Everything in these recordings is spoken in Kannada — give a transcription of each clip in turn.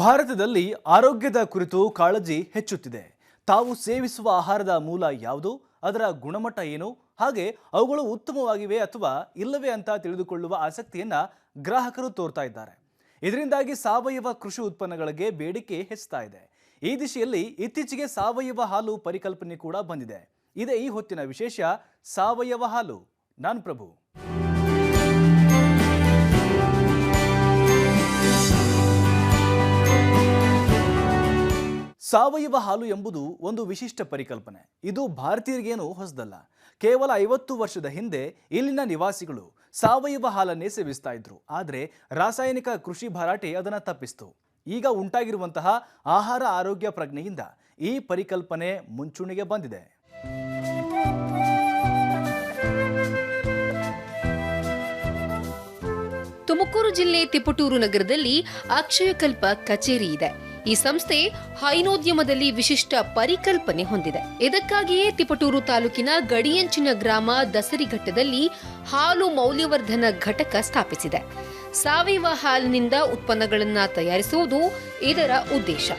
ಭಾರತದಲ್ಲಿ ಆರೋಗ್ಯದ ಕುರಿತು ಕಾಳಜಿ ಹೆಚ್ಚುತ್ತಿದೆ. ತಾವು ಸೇವಿಸುವ ಆಹಾರದ ಮೂಲ ಯಾವುದು, ಅದರ ಗುಣಮಟ್ಟ ಏನು, ಹಾಗೆ ಅವುಗಳು ಉತ್ತಮವಾಗಿವೆ ಅಥವಾ ಇಲ್ಲವೇ ಅಂತ ತಿಳಿದುಕೊಳ್ಳುವ ಆಸಕ್ತಿಯನ್ನ ಗ್ರಾಹಕರು ತೋರ್ತಾ ಇದ್ದಾರೆ. ಇದರಿಂದಾಗಿ ಸಾವಯವ ಕೃಷಿ ಉತ್ಪನ್ನಗಳಿಗೆ ಬೇಡಿಕೆ ಹೆಚ್ಚುತ್ತಾ ಇದೆ. ಈ ದಿಶೆಯಲ್ಲಿ ಇತ್ತೀಚೆಗೆ ಸಾವಯವ ಹಾಲು ಪರಿಕಲ್ಪನೆ ಕೂಡ ಬಂದಿದೆ. ಇದೇ ಈ ಹೊತ್ತಿನ ವಿಶೇಷ ಸಾವಯವ ಹಾಲು. ನಾನು ಪ್ರಭು. ಸಾವಯವ ಹಾಲು ಎಂಬುದು ಒಂದು ವಿಶಿಷ್ಟ ಪರಿಕಲ್ಪನೆ. ಇದು ಭಾರತೀಯರಿಗೇನು ಹೊಸದಲ್ಲ. ಕೇವಲ 50 ವರ್ಷದ ಹಿಂದೆ ಇಲ್ಲಿನ ನಿವಾಸಿಗಳು ಸಾವಯವ ಹಾಲನ್ನೇ ಸೇವಿಸ್ತಾ ಇದ್ರು. ಆದರೆ ರಾಸಾಯನಿಕ ಕೃಷಿ ಭರಾಟೆ ಅದನ್ನು ತಪ್ಪಿಸಿತು. ಈಗ ಉಂಟಾಗಿರುವಂತಹ ಆಹಾರ ಆರೋಗ್ಯ ಪ್ರಜ್ಞೆಯಿಂದ ಈ ಪರಿಕಲ್ಪನೆ ಮುಂಚೂಣಿಗೆ ಬಂದಿದೆ. ತುಮಕೂರು ಜಿಲ್ಲೆ ತಿಪಟೂರು ನಗರದಲ್ಲಿ ಅಕ್ಷಯಕಲ್ಪ ಕಚೇರಿ ಇದೆ. ಈ ಸಂಸ್ಥೆ ಹೈನೋದ್ಯಮದಲ್ಲಿ ವಿಶಿಷ್ಟ ಪರಿಕಲ್ಪನೆ ಹೊಂದಿದೆ. ಇದಕ್ಕಾಗಿಯೇ ತಿಪಟೂರು ತಾಲೂಕಿನ ಗಡಿಯಂಚಿನ ಗ್ರಾಮ ದಸರಿಘಟ್ಟದಲ್ಲಿ ಹಾಲು ಮೌಲ್ಯವರ್ಧನ ಘಟಕ ಸ್ಥಾಪಿಸಿದೆ. ಸಾವಯವ ಹಾಲಿನಿಂದ ಉತ್ಪನ್ನಗಳನ್ನು ತಯಾರಿಸುವುದು ಇದರ ಉದ್ದೇಶ.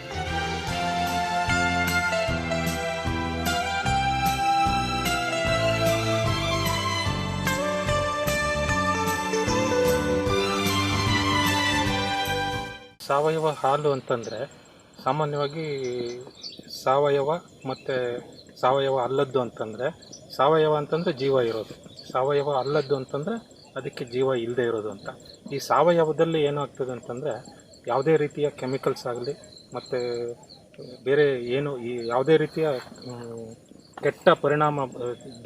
ಸಾವಯವ ಹಾಲು ಅಂತಂದರೆ ಸಾಮಾನ್ಯವಾಗಿ ಸಾವಯವ ಮತ್ತು ಸಾವಯವ ಅಲ್ಲದ್ದು ಅಂತಂದರೆ, ಸಾವಯವ ಅಂತಂದರೆ ಜೀವ ಇರೋದು, ಸಾವಯವ ಅಲ್ಲದ್ದು ಅಂತಂದರೆ ಅದಕ್ಕೆ ಜೀವ ಇಲ್ಲದೆ ಇರೋದು ಅಂತ. ಈ ಸಾವಯವದಲ್ಲಿ ಏನಾಗ್ತದೆ ಅಂತಂದರೆ ಯಾವುದೇ ರೀತಿಯ ಕೆಮಿಕಲ್ಸ್ ಆಗಲಿ ಮತ್ತು ಬೇರೆ ಏನು ಈ ಯಾವುದೇ ರೀತಿಯ ಕೆಟ್ಟ ಪರಿಣಾಮ,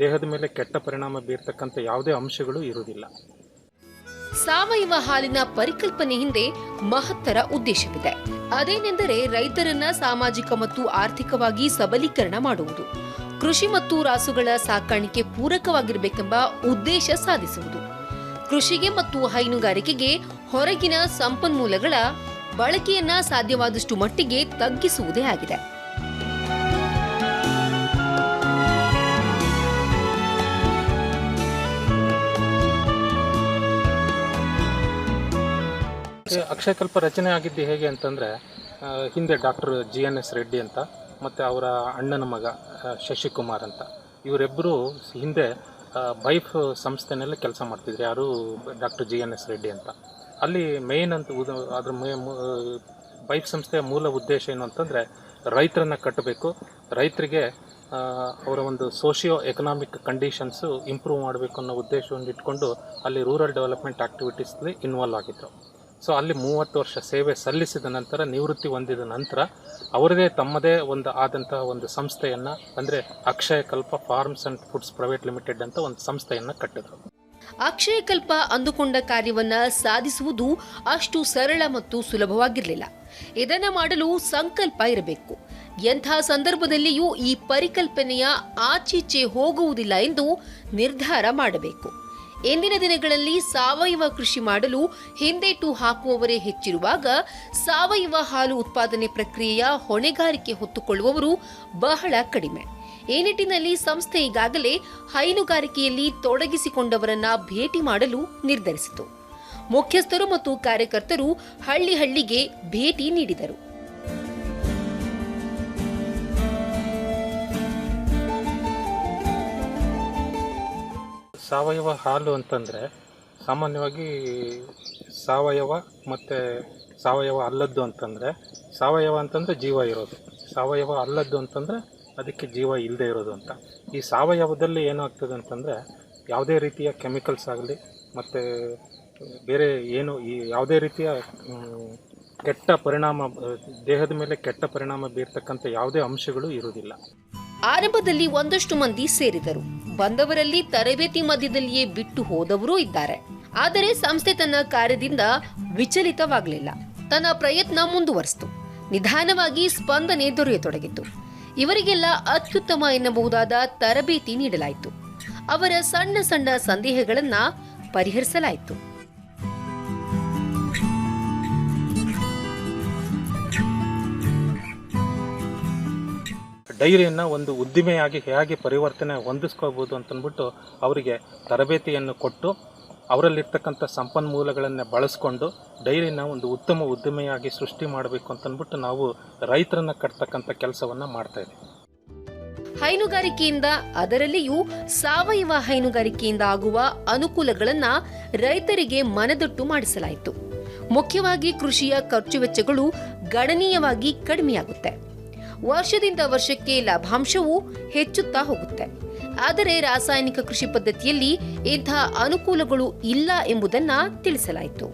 ದೇಹದ ಮೇಲೆ ಕೆಟ್ಟ ಪರಿಣಾಮ ಬೀರ್ತಕ್ಕಂಥ ಯಾವುದೇ ಅಂಶಗಳು ಇರುವುದಿಲ್ಲ. ಸಾವಯವ ಹಾಲಿನ ಪರಿಕಲ್ಪನೆ ಹಿಂದೆ ಮಹತ್ತರ ಉದ್ದೇಶವಿದೆ. ಅದೇನೆಂದರೆ ರೈತರನ್ನ ಸಾಮಾಜಿಕ ಮತ್ತು ಆರ್ಥಿಕವಾಗಿ ಸಬಲೀಕರಣ ಮಾಡುವುದು, ಕೃಷಿ ಮತ್ತು ರಾಸುಗಳ ಸಾಕಾಣಿಕೆ ಪೂರಕವಾಗಿರಬೇಕೆಂಬ ಉದ್ದೇಶ ಸಾಧಿಸುವುದು, ಕೃಷಿಗೆ ಮತ್ತು ಹೈನುಗಾರಿಕೆಗೆ ಹೊರಗಿನ ಸಂಪನ್ಮೂಲಗಳ ಬಳಕೆಯನ್ನ ಸಾಧ್ಯವಾದಷ್ಟು ಮಟ್ಟಿಗೆ ತಗ್ಗಿಸುವುದೇ ಆಗಿದೆ. ಅಕ್ಷಯಕಲ್ಪ ರಚನೆ ಆಗಿದ್ದು ಹೇಗೆ ಅಂತಂದರೆ, ಹಿಂದೆ ಡಾಕ್ಟರ್ GNS ರೆಡ್ಡಿ ಅಂತ ಮತ್ತು ಅವರ ಅಣ್ಣನ ಮಗ ಶಶಿಕುಮಾರ್ ಅಂತ, ಇವರಿಬ್ಬರು ಹಿಂದೆ ಬೈಫ್ ಸಂಸ್ಥೆನಲ್ಲಿ ಕೆಲಸ ಮಾಡ್ತಿದ್ರು. ಯಾರು ಡಾಕ್ಟರ್ GNS ರೆಡ್ಡಿ ಅಂತ. ಅಲ್ಲಿ ಮೇಯ್ನ್ ಅಂತ ಅದ್ರ ಬೈಫ್ ಸಂಸ್ಥೆಯ ಮೂಲ ಉದ್ದೇಶ ಏನು ಅಂತಂದರೆ ರೈತರನ್ನು ಕಟ್ಟಬೇಕು, ರೈತರಿಗೆ ಅವರ ಒಂದು ಸೋಷಿಯೋ ಎಕನಾಮಿಕ್ ಕಂಡೀಷನ್ಸು ಇಂಪ್ರೂವ್ ಮಾಡಬೇಕು ಅನ್ನೋ ಉದ್ದೇಶವನ್ನು ಇಟ್ಕೊಂಡು ಅಲ್ಲಿ ರೂರಲ್ ಡೆವಲಪ್ಮೆಂಟ್ ಆ್ಯಕ್ಟಿವಿಟೀಸ್ಲಿ ಇನ್ವಾಲ್ವ್ ಆಗಿದ್ದರು. ಸೊ ಅಲ್ಲಿ 30 ವರ್ಷ ಸೇವೆ ಸಲ್ಲಿಸಿದ ನಂತರ, ನಿವೃತ್ತಿ ಹೊಂದಿದ ನಂತರ ಅವರದೇ ತಮ್ಮದೇ ಆದಂತಹ ಒಂದು ಸಂಸ್ಥೆಯನ್ನು, ಅಂದರೆ Akshayakalpa farms and foods private limited ಅಂತ ಒಂದು ಸಂಸ್ಥೆಯನ್ನು ಕಟ್ಟಿದರು. ಅಕ್ಷಯಕಲ್ಪ ಅಂದುಕೊಂಡ ಕಾರ್ಯವನ್ನ ಸಾಧಿಸುವುದು ಅಷ್ಟು ಸರಳ ಮತ್ತು ಸುಲಭವಾಗಿರಲಿಲ್ಲ. ಇದನ್ನ ಮಾಡಲು ಸಂಕಲ್ಪ ಇರಬೇಕು. ಎಂಥ ಸಂದರ್ಭದಲ್ಲಿಯೂ ಈ ಪರಿಕಲ್ಪನೆಯ ಆಚೀಚೆ ಹೋಗುವುದಿಲ್ಲ ಎಂದು ನಿರ್ಧಾರ ಮಾಡಬೇಕು. ಇಂದಿನ ದಿನಗಳಲ್ಲಿ ಸಾವಯವ ಕೃಷಿ ಮಾಡಲು ಹಿಂದೇಟು ಹಾಕುವವರೇ ಹೆಚ್ಚಿರುವಾಗ ಸಾವಯವ ಹಾಲು ಉತ್ಪಾದನೆ ಪ್ರಕ್ರಿಯೆಯ ಹೊಣೆಗಾರಿಕೆ ಹೊತ್ತುಕೊಳ್ಳುವವರು ಬಹಳ ಕಡಿಮೆ. ಈ ನಿಟ್ಟಿನಲ್ಲಿ ಸಂಸ್ಥೆ ಈಗಾಗಲೇ ಹೈನುಗಾರಿಕೆಯಲ್ಲಿ ತೊಡಗಿಸಿಕೊಂಡವರನ್ನ ಭೇಟಿ ಮಾಡಲು ನಿರ್ಧರಿಸಿತು. ಮುಖ್ಯಸ್ಥರು ಮತ್ತು ಕಾರ್ಯಕರ್ತರು ಹಳ್ಳಿಗೆ ಭೇಟಿ ನೀಡಿದರು. ಸಾವಯವ ಹಾಲು ಅಂತಂದರೆ ಸಾಮಾನ್ಯವಾಗಿ ಸಾವಯವ ಮತ್ತು ಸಾವಯವ ಅಲ್ಲದ್ದು ಅಂತಂದರೆ, ಸಾವಯವ ಅಂತಂದರೆ ಜೀವ ಇರೋದು, ಸಾವಯವ ಅಲ್ಲದ್ದು ಅಂತಂದರೆ ಅದಕ್ಕೆ ಜೀವ ಇಲ್ಲದೆ ಇರೋದು ಅಂತ. ಈ ಸಾವಯವದಲ್ಲಿ ಏನಾಗ್ತದೆ ಅಂತಂದರೆ ಯಾವುದೇ ರೀತಿಯ ಕೆಮಿಕಲ್ಸ್ ಆಗಲಿ ಮತ್ತು ಬೇರೆ ಏನು ಈ ಯಾವುದೇ ರೀತಿಯ ಕೆಟ್ಟ ಪರಿಣಾಮ, ದೇಹದ ಮೇಲೆ ಕೆಟ್ಟ ಪರಿಣಾಮ ಬೀರ್ತಕ್ಕಂಥ ಯಾವುದೇ ಅಂಶಗಳು ಇರುವುದಿಲ್ಲ. ಆರಂಭದಲ್ಲಿ ಒಂದಷ್ಟು ಮಂದಿ ಸೇರಿದರು. ಬಂದವರಲ್ಲಿ ತರಬೇತಿ ಮಧ್ಯದಲ್ಲಿಯೇ ಬಿಟ್ಟು ಹೋದವರೂ ಇದ್ದಾರೆ. ಆದರೆ ಸಂಸ್ಥೆ ತನ್ನ ಕಾರ್ಯದಿಂದ ವಿಚಲಿತವಾಗಲಿಲ್ಲ. ತನ್ನ ಪ್ರಯತ್ನ ಮುಂದುವರಿಸಿತು. ನಿಧಾನವಾಗಿ ಸ್ಪಂದನೆ ದೊರೆಯತೊಡಗಿತು. ಇವರಿಗೆಲ್ಲ ಅತ್ಯುತ್ತಮ ಎನ್ನಬಹುದಾದ ತರಬೇತಿ ನೀಡಲಾಯಿತು. ಅವರ ಸಣ್ಣ ಸಣ್ಣ ಸಂದೇಹಗಳನ್ನ ಪರಿಹರಿಸಲಾಯಿತು. ಡೈರಿಯನ್ನು ಒಂದು ಉದ್ದಿಮೆಯಾಗಿ ಹೇಗೆ ಪರಿವರ್ತನೆ ಹೊಂದಿಸ್ಕೋಬೋದು ಅಂತಂದ್ಬಿಟ್ಟು ಅವರಿಗೆ ತರಬೇತಿಯನ್ನು ಕೊಟ್ಟು ಅವರಲ್ಲಿರ್ತಕ್ಕಂಥ ಸಂಪನ್ಮೂಲಗಳನ್ನು ಬಳಸ್ಕೊಂಡು ಡೈರಿನ ಒಂದು ಉತ್ತಮ ಉದ್ದಿಮೆಯಾಗಿ ಸೃಷ್ಟಿ ಮಾಡಬೇಕು ಅಂತಂದ್ಬಿಟ್ಟು ನಾವು ರೈತರನ್ನು ಕಟ್ತಕ್ಕಂಥ ಕೆಲಸವನ್ನು ಮಾಡ್ತಾಯಿದ್ದೀವಿ. ಹೈನುಗಾರಿಕೆಯಿಂದ, ಅದರಲ್ಲಿಯೂ ಸಾವಯವ ಹೈನುಗಾರಿಕೆಯಿಂದ ಆಗುವ ಅನುಕೂಲಗಳನ್ನ ರೈತರಿಗೆ ಮನದಟ್ಟು ಮಾಡಿಸಲಾಯಿತು. ಮುಖ್ಯವಾಗಿ ಕೃಷಿಯ ಖರ್ಚು ವೆಚ್ಚಗಳು ಗಣನೀಯವಾಗಿ ಕಡಿಮೆಯಾಗುತ್ತೆ. ವರ್ಷದಿಂದ ವರ್ಷಕ್ಕೆ ಲಾಭಾಂಶವೂ ಹೆಚ್ಚುತ್ತಾ ಹೋಗುತ್ತೆ. ಆದರೆ ರಾಸಾಯನಿಕ ಕೃಷಿ ಪದ್ಧತಿಯಲ್ಲಿ ಇಂಥ ಅನುಕೂಲಗಳು ಇಲ್ಲ ಎಂಬುದನ್ನ ತಿಳಿಸಲಾಯಿತು.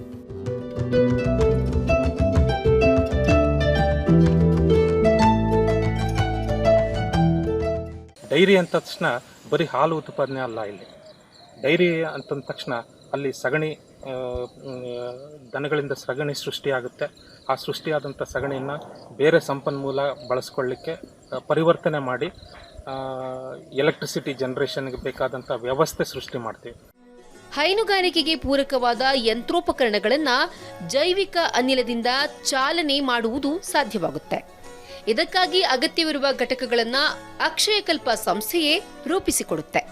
ಡೈರಿ ಅಂತ ತಕ್ಷಣ ಬರೀ ಹಾಲು ಉತ್ಪಾದನೆ ಅಲ್ಲ. ಇಲ್ಲಿ ಡೈರಿ ಅಂತಂದ ತಕ್ಷಣ ಅಲ್ಲಿ ಸಗಣಿ, ದನಗಳಿಂದ ಸಗಣಿ ಸೃಷ್ಟಿಯಾಗುತ್ತೆ. ಆ ಸೃಷ್ಟಿಯಾದಂಥ ಸಗಣಿಯನ್ನು ಬೇರೆ ಸಂಪನ್ಮೂಲ ಬಳಸ್ಕೊಳ್ಳಿಕ್ಕೆ ಪರಿವರ್ತನೆ ಮಾಡಿ ಎಲೆಕ್ಟ್ರಿಸಿಟಿ ಜನರೇಷನ್ಗೆ ಬೇಕಾದಂಥ ವ್ಯವಸ್ಥೆ ಸೃಷ್ಟಿ ಮಾಡ್ತೀವಿ. ಹೈನುಗಾರಿಕೆಗೆ ಪೂರಕವಾದ ಯಂತ್ರೋಪಕರಣಗಳನ್ನು ಜೈವಿಕ ಅನಿಲದಿಂದ ಚಾಲನೆ ಮಾಡುವುದು ಸಾಧ್ಯವಾಗುತ್ತೆ. ಇದಕ್ಕಾಗಿ ಅಗತ್ಯವಿರುವ ಘಟಕಗಳನ್ನು ಅಕ್ಷಯಕಲ್ಪ ಸಂಸ್ಥೆಯೇ ರೂಪಿಸಿಕೊಡುತ್ತೆ.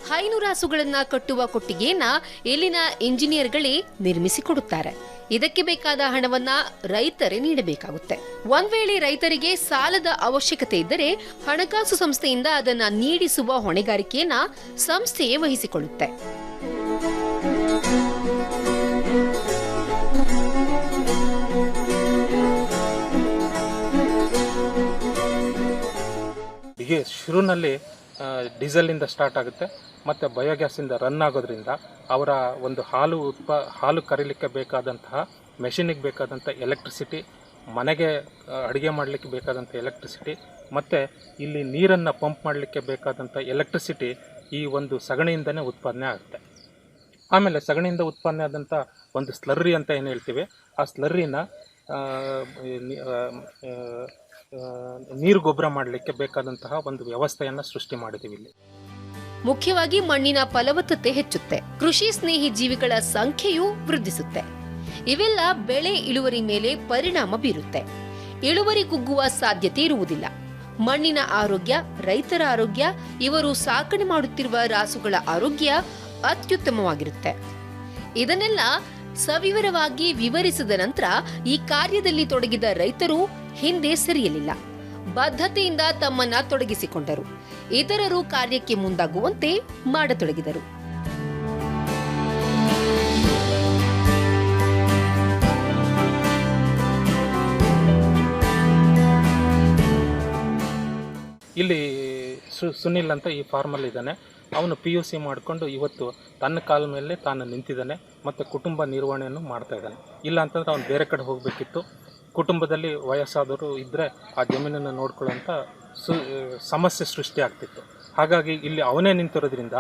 ಹೈನುರಾಸುಗಳನ್ನ ಕಟ್ಟುವ ಕೊಟ್ಟಿಗೆಯನ್ನ ಇಲ್ಲಿನ ಇಂಜಿನಿಯರ್ಗಳೇ ನಿರ್ಮಿಸಿಕೊಡುತ್ತಾರೆ. ಇದಕ್ಕೆ ಬೇಕಾದ ಹಣವನ್ನ ರೈತರೇ ನೀಡಬೇಕಾಗುತ್ತೆ. ಒಂದ್ ವೇಳೆ ರೈತರಿಗೆ ಸಾಲದ ಅವಶ್ಯಕತೆ ಇದ್ದರೆ ಹಣಕಾಸು ಸಂಸ್ಥೆಯಿಂದ ಅದನ್ನ ನೀಡಿಸುವ ಹೊಣೆಗಾರಿಕೆಯನ್ನ ಸಂಸ್ಥೆಯೇ ವಹಿಸಿಕೊಳ್ಳುತ್ತೆ. ಹೀಗೆ ಶುರುನಲ್ಲಿ ಡೀಸೆಲಿಂದ ಸ್ಟಾರ್ಟ್ ಆಗುತ್ತೆ, ಮತ್ತು ಬಯೋಗ್ಯಾಸಿಂದ ರನ್ ಆಗೋದ್ರಿಂದ ಅವರ ಒಂದು ಹಾಲು ಕರೀಲಿಕ್ಕೆ ಬೇಕಾದಂತಹ ಮೆಷಿನಿಗೆ ಬೇಕಾದಂಥ ಎಲೆಕ್ಟ್ರಿಸಿಟಿ, ಮನೆಗೆ ಅಡುಗೆ ಮಾಡಲಿಕ್ಕೆ ಬೇಕಾದಂಥ ಎಲೆಕ್ಟ್ರಿಸಿಟಿ, ಮತ್ತು ಇಲ್ಲಿ ನೀರನ್ನು ಪಂಪ್ ಮಾಡಲಿಕ್ಕೆ ಬೇಕಾದಂಥ ಎಲೆಕ್ಟ್ರಿಸಿಟಿ ಈ ಒಂದು ಸಗಣಿಯಿಂದನೇ ಉತ್ಪಾದನೆ ಆಗುತ್ತೆ. ಆಮೇಲೆ ಸಗಣಿಯಿಂದ ಉತ್ಪಾದನೆ ಆದಂಥ ಒಂದು ಸ್ಲರ್ರಿ ಅಂತ ಏನು ಹೇಳ್ತೀವಿ, ಆ ಸ್ಲರ್ರಿನ ನೀರು ಗೊಬ್ಬರ ಮಾಡಲಿಕ್ಕೆ ಬೇಕಾದಂತಹ ಒಂದು ವ್ಯವಸ್ಥೆಯನ್ನು ಸೃಷ್ಟಿ ಮಾಡಿದ್ದೀವಿ ಇಲ್ಲಿ. ಮುಖ್ಯವಾಗಿ ಮಣ್ಣಿನ ಫಲವತ್ತತೆ ಹೆಚ್ಚುತ್ತೆ, ಕೃಷಿ ಸ್ನೇಹಿ ಜೀವಿಗಳ ಸಂಖ್ಯೆಯೂ ವೃದ್ಧಿಸುತ್ತೆ. ಇವೆಲ್ಲ ಬೆಳೆ ಇಳುವರಿ ಮೇಲೆ ಪರಿಣಾಮ ಬೀರುತ್ತೆ. ಇಳುವರಿ ಕುಗ್ಗುವ ಸಾಧ್ಯತೆ ಇರುವುದಿಲ್ಲ. ಮಣ್ಣಿನ ಆರೋಗ್ಯ, ರೈತರ ಆರೋಗ್ಯ, ಇವರು ಸಾಕಣೆ ಮಾಡುತ್ತಿರುವ ರಾಸುಗಳ ಆರೋಗ್ಯ ಅತ್ಯುತ್ತಮವಾಗಿರುತ್ತೆ. ಇದನ್ನೆಲ್ಲ ಸವಿವರವಾಗಿ ವಿವರಿಸಿದ ನಂತರ ಈ ಕಾರ್ಯದಲ್ಲಿ ತೊಡಗಿದ ರೈತರು ಹಿಂದೆ ಸರಿಯಲಿಲ್ಲ. ಬದ್ಧತೆಯಿಂದ ತಮ್ಮನ್ನ ತೊಡಗಿಸಿಕೊಂಡರು. ಇತರರು ಕಾರ್ಯಕ್ಕೆ ಮುಂದಾಗುವಂತೆ ಮಾಡತೊಡಗಿದರು. ಇಲ್ಲಿ ಸುನಿಲ್ ಅಂತ ಈ ಫಾರ್ಮಲ್ಲಿ ಇದ್ದಾನೆ. ಅವನು PUC ಮಾಡಿಕೊಂಡು ಇವತ್ತು ತನ್ನ ಕಾಲ ಮೇಲೆ ತಾನು ನಿಂತಿದ್ದಾನೆ ಮತ್ತು ಕುಟುಂಬ ನಿರ್ವಹಣೆಯನ್ನು ಮಾಡ್ತಾ ಇದ್ದಾನೆ. ಇಲ್ಲ ಅಂತಂದ್ರೆ ಅವನು ಬೇರೆ ಕಡೆ ಹೋಗಬೇಕಿತ್ತು. ಕುಟುಂಬದಲ್ಲಿ ವಯಸ್ಸಾದವರು ಇದ್ದರೆ ಆ ಜಮೀನನ್ನು ನೋಡ್ಕೊಳ್ಳೋಂಥ ಸಮಸ್ಯೆ ಸೃಷ್ಟಿ ಆಗ್ತಿತ್ತು. ಹಾಗಾಗಿ ಇಲ್ಲಿ ಅವನೇ ನಿಂತಿರೋದ್ರಿಂದ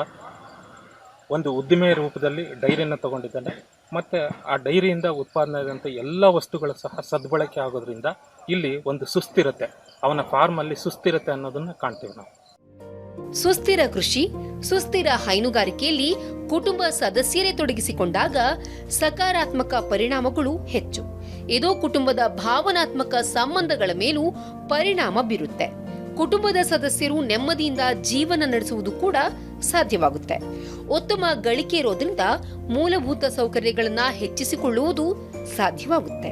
ಒಂದು ಉದ್ದಿಮೆ ರೂಪದಲ್ಲಿ ಡೈರಿಯನ್ನು ತಗೊಂಡಿದ್ದಾನೆ. ಮತ್ತು ಆ ಡೈರಿಯಿಂದ ಉತ್ಪಾದನೆ ಆದಂಥ ಎಲ್ಲ ವಸ್ತುಗಳು ಸಹ ಸದ್ಬಳಕೆ ಆಗೋದ್ರಿಂದ ಇಲ್ಲಿ ಒಂದು ಸುಸ್ಥಿರತೆ, ಅವನ ಫಾರ್ಮಲ್ಲಿ ಸುಸ್ಥಿರತೆ ಅನ್ನೋದನ್ನು ಕಾಣ್ತೀವಿ ನಾವು. ಸುಸ್ಥಿರ ಕೃಷಿ, ಸುಸ್ಥಿರ ಹೈನುಗಾರಿಕೆಯಲ್ಲಿ ಕುಟುಂಬ ಸದಸ್ಯರೇ ತೊಡಗಿಸಿಕೊಂಡಾಗ ಸಕಾರಾತ್ಮಕ ಪರಿಣಾಮಗಳು ಹೆಚ್ಚು. ಇದು ಕುಟುಂಬದ ಭಾವನಾತ್ಮಕ ಸಂಬಂಧಗಳ ಮೇಲೂ ಪರಿಣಾಮ ಬೀರುತ್ತೆ. ಕುಟುಂಬದ ಸದಸ್ಯರು ನೆಮ್ಮದಿಯಿಂದ ಜೀವನ ನಡೆಸುವುದು ಕೂಡ ಸಾಧ್ಯವಾಗುತ್ತೆ. ಉತ್ತಮ ಗಳಿಕೆ ಇರೋದ್ರಿಂದ ಮೂಲಭೂತ ಸೌಕರ್ಯಗಳನ್ನು ಹೆಚ್ಚಿಸಿಕೊಳ್ಳುವುದು ಸಾಧ್ಯವಾಗುತ್ತೆ.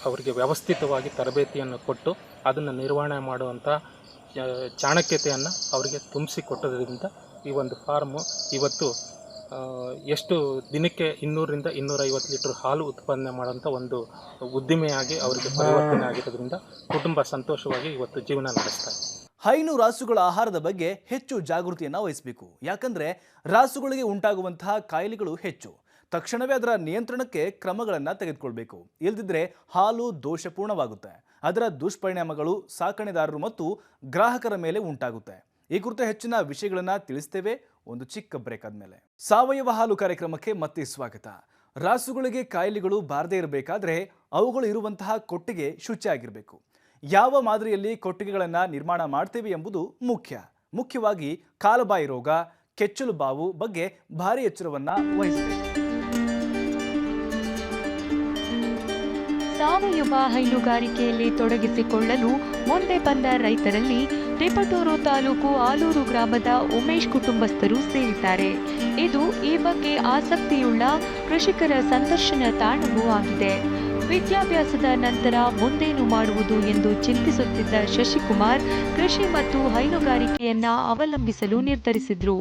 ಅವರಿಗೆ ವ್ಯವಸ್ಥಿತವಾಗಿ ತರಬೇತಿಯನ್ನು ಕೊಟ್ಟು ಅದನ್ನು ನಿರ್ವಹಣೆ ಮಾಡುವಂಥ ಚಾಣಕ್ಯತೆಯನ್ನು ಅವರಿಗೆ ತುಂಬಿಸಿಕೊಟ್ಟೋದ್ರಿಂದ ಈ ಒಂದು ಫಾರ್ಮು ಇವತ್ತು ಎಷ್ಟು ದಿನಕ್ಕೆ 200ರಿಂದ 250 ಲೀಟರ್ ಹಾಲು ಉತ್ಪಾದನೆ ಮಾಡೋಂಥ ಒಂದು ಉದ್ದಿಮೆಯಾಗಿ ಅವರಿಗೆ ಪರಿವರ್ತನೆ ಆಗಿರೋದ್ರಿಂದ ಕುಟುಂಬ ಸಂತೋಷವಾಗಿ ಇವತ್ತು ಜೀವನ ನಡೆಸ್ತಾರೆ. ಹೈನು ರಾಸುಗಳ ಆಹಾರದ ಬಗ್ಗೆ ಹೆಚ್ಚು ಜಾಗೃತಿಯನ್ನು ವಹಿಸಬೇಕು. ಯಾಕಂದರೆ ರಾಸುಗಳಿಗೆ ಉಂಟಾಗುವಂತಹ ಕಾಯಿಲೆಗಳು ಹೆಚ್ಚು. ತಕ್ಷಣವೇ ಅದರ ನಿಯಂತ್ರಣಕ್ಕೆ ಕ್ರಮಗಳನ್ನು ತೆಗೆದುಕೊಳ್ಬೇಕು. ಇಲ್ಲದಿದ್ದರೆ ಹಾಲು ದೋಷಪೂರ್ಣವಾಗುತ್ತೆ. ಅದರ ದುಷ್ಪರಿಣಾಮಗಳು ಸಾಕಣೆದಾರರು ಮತ್ತು ಗ್ರಾಹಕರ ಮೇಲೆ ಉಂಟಾಗುತ್ತೆ. ಈ ಕುರಿತು ಹೆಚ್ಚಿನ ವಿಷಯಗಳನ್ನು ತಿಳಿಸ್ತೇವೆ ಒಂದು ಚಿಕ್ಕ ಬ್ರೇಕ್ ಆದಮೇಲೆ. ಸಾವಯವ ಹಾಲು ಕಾರ್ಯಕ್ರಮಕ್ಕೆ ಮತ್ತೆ ಸ್ವಾಗತ. ರಾಸುಗಳಿಗೆ ಕಾಯಿಲೆಗಳು ಬಾರದೇ ಇರಬೇಕಾದ್ರೆ ಅವುಗಳು ಇರುವಂತಹ ಕೊಟ್ಟಿಗೆ ಶುಚಿಯಾಗಿರಬೇಕು. ಯಾವ ಮಾದರಿಯಲ್ಲಿ ಕೊಟ್ಟಿಗೆಗಳನ್ನು ನಿರ್ಮಾಣ ಮಾಡ್ತೇವೆ ಎಂಬುದು ಮುಖ್ಯವಾಗಿ ಕಾಲುಬಾಯಿ ರೋಗ, ಕೆಚ್ಚಲು ಬಾವು ಬಗ್ಗೆ ಭಾರಿ ಎಚ್ಚರವನ್ನು ವಹಿಸಬೇಕು. ಸಾವಯವ ಹೈನುಗಾರಿಕೆಯಲ್ಲಿ ತೊಡಗಿಸಿಕೊಳ್ಳಲು ಮುಂದೆ ಬಂದ ರೈತರಲ್ಲಿ ತಿಪಟೂರು ತಾಲೂಕು ಆಲೂರು ಗ್ರಾಮದ ಉಮೇಶ್ ಕುಟುಂಬಸ್ಥರು ಸೇರಿದ್ದಾರೆ. ಇದು ಈ ಬಗ್ಗೆ ಆಸಕ್ತಿಯುಳ್ಳ ಕೃಷಿಕರ ಸಂದರ್ಶನ ತಾಣವೂ ಆಗಿದೆ. ವಿದ್ಯಾಭ್ಯಾಸದ ನಂತರ ಮುಂದೇನು ಮಾಡುವುದು ಎಂದು ಚಿಂತಿಸುತ್ತಿದ್ದ ಶಶಿಕುಮಾರ್ ಕೃಷಿ ಮತ್ತು ಹೈನುಗಾರಿಕೆಯನ್ನ ಅವಲಂಬಿಸಲು ನಿರ್ಧರಿಸಿದ್ರು.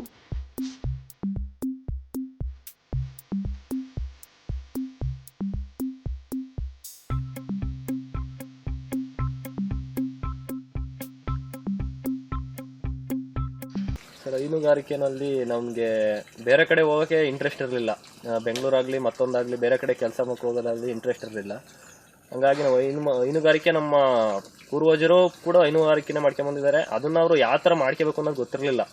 ಹೈನುಗಾರಿಕೆನಲ್ಲಿ ನಮಗೆ ಬೇರೆ ಕಡೆ ಹೋಗೋಕ್ಕೆ ಇಂಟ್ರೆಸ್ಟ್ ಇರಲಿಲ್ಲ. ಬೆಂಗಳೂರಾಗಲಿ ಮತ್ತೊಂದಾಗಲಿ ಬೇರೆ ಕಡೆ ಕೆಲಸ ಹೋಗೋದಾಗಲಿ ಇಂಟ್ರೆಸ್ಟ್ ಇರಲಿಲ್ಲ. ಹಂಗಾಗಿ ನಾವು ಹೈನುಗಾರಿಕೆ ನಮ್ಮ ಪೂರ್ವಜರು ಕೂಡ ಹೈನುಗಾರಿಕೆನೇ ಮಾಡ್ಕೊಂಬಂದಿದ್ದಾರೆ. ಅದನ್ನು ಅವರು ಯಾವ ಥರ ಮಾಡ್ಕೋಬೇಕು ಅನ್ನೋದು ಗೊತ್ತಿರಲಿಲ್ಲ.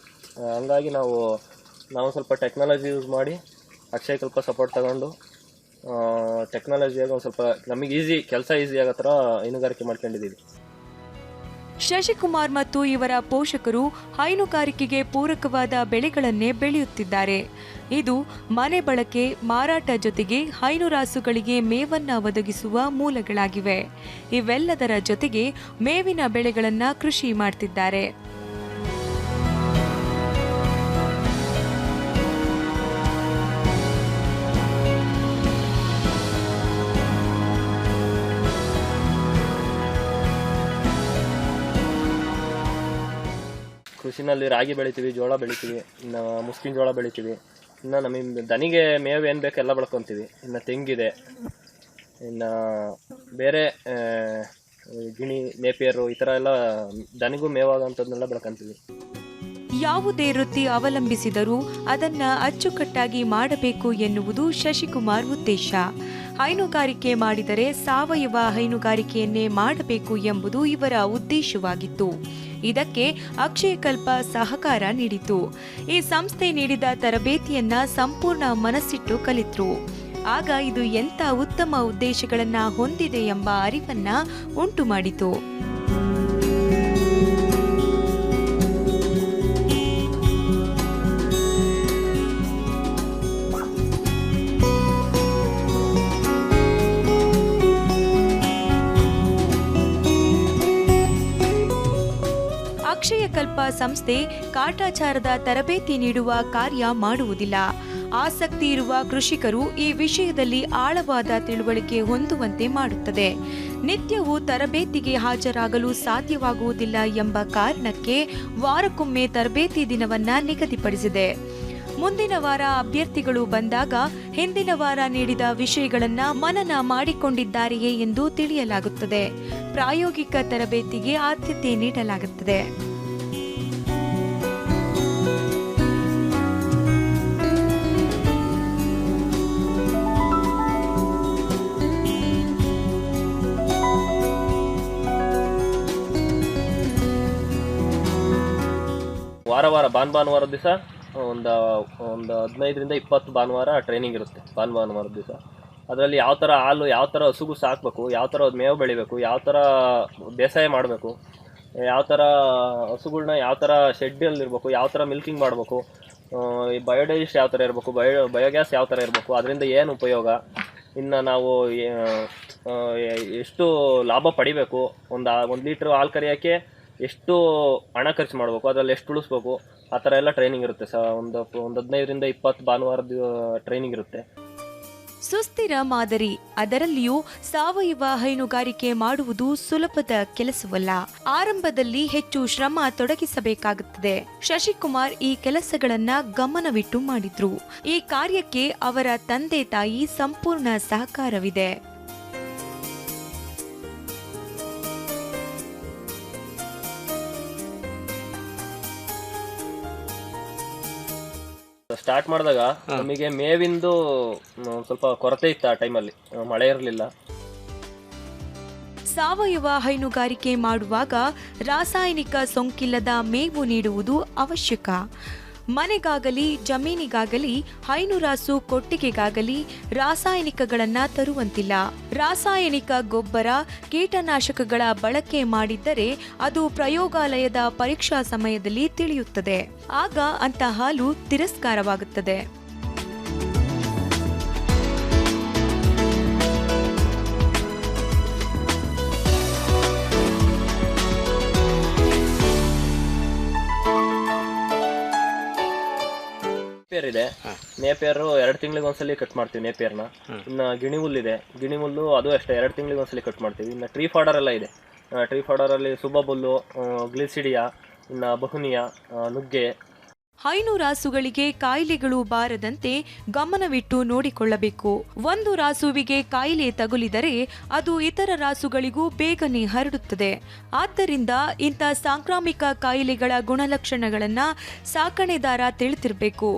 ಹಂಗಾಗಿ ನಾವು ಸ್ವಲ್ಪ ಟೆಕ್ನಾಲಜಿ ಯೂಸ್ ಮಾಡಿ ಅಕ್ಷಯಕಲ್ಪ ಸಪೋರ್ಟ್ ತಗೊಂಡು ಟೆಕ್ನಾಲಜಿಯಾಗಿ ಒಂದು ಸ್ವಲ್ಪ ನಮಗೆ ಕೆಲಸ ಈಸಿ ಆಗೋ ಥರ ಹೈನುಗಾರಿಕೆ ಮಾಡ್ಕೊಂಡಿದ್ದೀವಿ. ಶಶಿಕುಮಾರ್ ಮತ್ತು ಇವರ ಪೋಷಕರು ಹೈನುಗಾರಿಕೆಗೆ ಪೂರಕವಾದ ಬೆಳೆಗಳನ್ನೇ ಬೆಳೆಯುತ್ತಿದ್ದಾರೆ. ಇದು ಮನೆ ಬಳಕೆ, ಮಾರಾಟ ಜೊತೆಗೆ ಹೈನುರಾಸುಗಳಿಗೆ ಮೇವನ್ನ ಒದಗಿಸುವ ಮೂಲಗಳಾಗಿವೆ. ಇವೆಲ್ಲದರ ಜೊತೆಗೆ ಮೇವಿನ ಬೆಳೆಗಳನ್ನ ಕೃಷಿ ಮಾಡ್ತಿದ್ದಾರೆ. ಕೃಷಿನಲ್ಲಿ ರಾಗಿ ಬೆಳಿತೀವಿ, ಜೋಳ ಬೆಳಿತೀವಿ, ಇನ್ನು ಮುಸ್ಕಿನ ಜೋಳ ಬೆಳಿತೀವಿ. ಇನ್ನು ನಮಗೆ ದನಿಗೆ ಮೇವು ಏನು ಬೇಕು ಎಲ್ಲ ಬೆಳ್ಕೊತೀವಿ. ಇನ್ನು ತೆಂಗಿದೆ, ಇನ್ನು ಬೇರೆ ಗಿಣಿ, ನೇಪಿಯರು ಈ ಥರ ಎಲ್ಲ ದನಿಗೂ ಮೇವಾಗಂಥದ್ದನ್ನೆಲ್ಲ ಬೆಳ್ಕೊತೀವಿ. ಯಾವುದೇ ವೃತ್ತಿ ಅವಲಂಬಿಸಿದರೂ ಅದನ್ನ ಅಚ್ಚುಕಟ್ಟಾಗಿ ಮಾಡಬೇಕು ಎನ್ನುವುದು ಶಶಿಕುಮಾರ್ ಉದ್ದೇಶ. ಹೈನುಗಾರಿಕೆ ಮಾಡಿದರೆ ಸಾವಯವ ಹೈನುಗಾರಿಕೆಯನ್ನೇ ಮಾಡಬೇಕು ಎಂಬುದು ಇವರ ಉದ್ದೇಶವಾಗಿತ್ತು. ಇದಕ್ಕೆ ಅಕ್ಷಯಕಲ್ಪ ಸಹಕಾರ ನೀಡಿತು. ಈ ಸಂಸ್ಥೆ ನೀಡಿದ ತರಬೇತಿಯನ್ನ ಸಂಪೂರ್ಣ ಮನಸ್ಸಿಟ್ಟು ಕಲಿತರು. ಆಗ ಇದು ಎಂಥ ಉತ್ತಮ ಉದ್ದೇಶಗಳನ್ನ ಹೊಂದಿದೆ ಎಂಬ ಅರಿವನ್ನ ಉಂಟು ಮಾಡಿತು. ಅಕ್ಷಯಕಲ್ಪ ಸಂಸ್ಥೆ ಕಾಟಾಚಾರದ ತರಬೇತಿ ನೀಡುವ ಕಾರ್ಯ ಮಾಡುವುದಿಲ್ಲ. ಆಸಕ್ತಿ ಇರುವ ಕೃಷಿಕರು ಈ ವಿಷಯದಲ್ಲಿ ಆಳವಾದ ತಿಳುವಳಿಕೆ ಹೊಂದುವಂತೆ ಮಾಡುತ್ತದೆ. ನಿತ್ಯವೂ ತರಬೇತಿಗೆ ಹಾಜರಾಗಲು ಸಾಧ್ಯವಾಗುವುದಿಲ್ಲ ಎಂಬ ಕಾರಣಕ್ಕೆ ವಾರಕ್ಕೊಮ್ಮೆ ತರಬೇತಿ ದಿನವನ್ನ ನಿಗದಿಪಡಿಸಿದೆ. ಮುಂದಿನ ವಾರ ಅಭ್ಯರ್ಥಿಗಳು ಬಂದಾಗ ಹಿಂದಿನ ವಾರ ನೀಡಿದ ವಿಷಯಗಳನ್ನ ಮನನ ಮಾಡಿಕೊಂಡಿದ್ದಾರೆಯೇ ಎಂದು ತಿಳಿಯಲಾಗುತ್ತದೆ. ಪ್ರಾಯೋಗಿಕ ತರಬೇತಿಗೆ ಆದ್ಯತೆ ನೀಡಲಾಗುತ್ತದೆ. ವಾರ ಭಾನುವಾರದ ದಿವಸ ಒಂದು 15ರಿಂದ 20 ಭಾನುವಾರ ಟ್ರೈನಿಂಗ್ ಇರುತ್ತೆ. ಭಾನುವಾರದ ದಿವಸ ಅದರಲ್ಲಿ ಯಾವ ಥರ ಹಾಲು, ಯಾವ ಥರ ಹಸುಗು ಸಾಕಬೇಕು, ಯಾವ ಥರ ಮೇವು ಬೆಳಿಬೇಕು, ಯಾವ ಥರ ಬೇಸಾಯ ಮಾಡಬೇಕು, ಯಾವ ಥರ ಹಸುಗಳ್ನ ಯಾವ ಥರ ಶೆಡ್ಡಲ್ಲಿರಬೇಕು, ಯಾವ ಥರ ಮಿಲ್ಕಿಂಗ್ ಮಾಡಬೇಕು, ಈ ಬಯೋಡೈಜೆಸ್ಟ್ ಯಾವ ಥರ ಇರಬೇಕು, ಬಯೋಗ್ಯಾಸ್ ಯಾವ ಥರ ಇರಬೇಕು, ಅದರಿಂದ ಏನು ಉಪಯೋಗ, ಇನ್ನು ನಾವು ಎಷ್ಟು ಲಾಭ ಪಡಿಬೇಕು, ಒಂದು ಲೀಟ್ರ್ ಹಾಲು ಕರಿಯೋಕ್ಕೆ ಎಷ್ಟು ಹಣ ಖರ್ಚು ಮಾಡಬೇಕು, ಅದರಲ್ಲಿ ಎಷ್ಟು ಉಳಿಸ್ಬೇಕು, ಆ ಥರ ಎಲ್ಲ ಟ್ರೈನಿಂಗ್ ಇರುತ್ತೆ. ಒಂದು 15ರಿಂದ 20 ಭಾನುವಾರದ ಟ್ರೈನಿಂಗ್ ಇರುತ್ತೆ. ಸುಸ್ಥಿರ ಮಾದರಿ, ಅದರಲ್ಲಿಯೂ ಸಾವಯವ ಹೈನುಗಾರಿಕೆ ಮಾಡುವುದು ಸುಲಭದ ಕೆಲಸವಲ್ಲ. ಆರಂಭದಲ್ಲಿ ಹೆಚ್ಚು ಶ್ರಮ ತೊಡಗಿಸಬೇಕಾಗುತ್ತದೆ. ಶಶಿಕುಮಾರ್ ಈ ಕೆಲಸಗಳನ್ನ ಗಮನವಿಟ್ಟು ಮಾಡಿದ್ರು. ಈ ಕಾರ್ಯಕ್ಕೆ ಅವರ ತಂದೆ ತಾಯಿ ಸಂಪೂರ್ಣ ಸಹಕಾರವಿದೆ. ಸ್ಟಾರ್ಟ್ ಮಾಡಿದಾಗ ನಮಗೆ ಮೇವಿಂದು ಸ್ವಲ್ಪ ಕೊರತೆ ಇತ್ತು. ಆ ಟೈಮಲ್ಲಿ ಮಳೆ ಇರಲಿಲ್ಲ. ಸಾವಯವ ಹೈನುಗಾರಿಕೆ ಮಾಡುವಾಗ ರಾಸಾಯನಿಕ ಸೋಂಕಿಲ್ಲದ ಮೇವು ನೀಡುವುದು ಅವಶ್ಯಕ. ಮನೆಗಾಗಲಿ ಜಮೀನಿಗಾಗಲಿ ಹೈನುರಾಸು ಕೊಟ್ಟಿಗೆಗಾಗಲಿ ರಾಸಾಯನಿಕಗಳನ್ನ ತರುವಂತಿಲ್ಲ. ರಾಸಾಯನಿಕ ಗೊಬ್ಬರ, ಕೀಟನಾಶಕಗಳ ಬಳಕೆ ಮಾಡಿದ್ದರೆ ಅದು ಪ್ರಯೋಗಾಲಯದ ಪರೀಕ್ಷಾ ಸಮಯದಲ್ಲಿ ತಿಳಿಯುತ್ತದೆ. ಆಗ ಅಂತ ಹಾಲು ತಿರಸ್ಕಾರವಾಗುತ್ತದೆ. ಇದೆ. ನೇಪಿಯರು 2 ತಿಂಗಳಿಗೆ ಒಂದ್ಸಲಿ ಕಟ್ ಮಾಡ್ತೀವಿ ನೇಪಿಯರ್ನ. ಇನ್ನು ಗಿಣಿ ಹುಲ್ಲಿದೆ, ಗಿಣಿ ಹುಲ್ಲು ಅದು ಅಷ್ಟೇ 2 ತಿಂಗಳಿಗೆ ಒಂದ್ಸಲಿ ಕಟ್ ಮಾಡ್ತೀವಿ. ಇನ್ನು ಟ್ರೀ ಫಾಡರ್ ಎಲ್ಲ ಇದೆ. ಟ್ರೀ ಫಾಡರಲ್ಲಿ ಸುಬಬುಲ್ಲು, ಗ್ಲಿಸಿಡಿಯಾ, ಇನ್ನು ಬಹುನಿಯಾ, ನುಗ್ಗೆ. ಹೈನು ರಾಸುಗಳಿಗೆ ಕಾಯಿಲೆಗಳು ಬಾರದಂತೆ ಗಮನವಿಟ್ಟು ನೋಡಿಕೊಳ್ಳಬೇಕು. ಒಂದು ರಾಸುವಿಗೆ ಕಾಯಿಲೆ ತಗುಲಿದರೆ ಅದು ಇತರ ರಾಸುಗಳಿಗೂ ಬೇಗನೆ ಹರಡುತ್ತದೆ. ಆದ್ದರಿಂದ ಇಂಥ ಸಾಂಕ್ರಾಮಿಕ ಕಾಯಿಲೆಗಳ ಗುಣಲಕ್ಷಣಗಳನ್ನು ಸಾಕಣೆದಾರ ತಿಳಿದಿರಬೇಕು.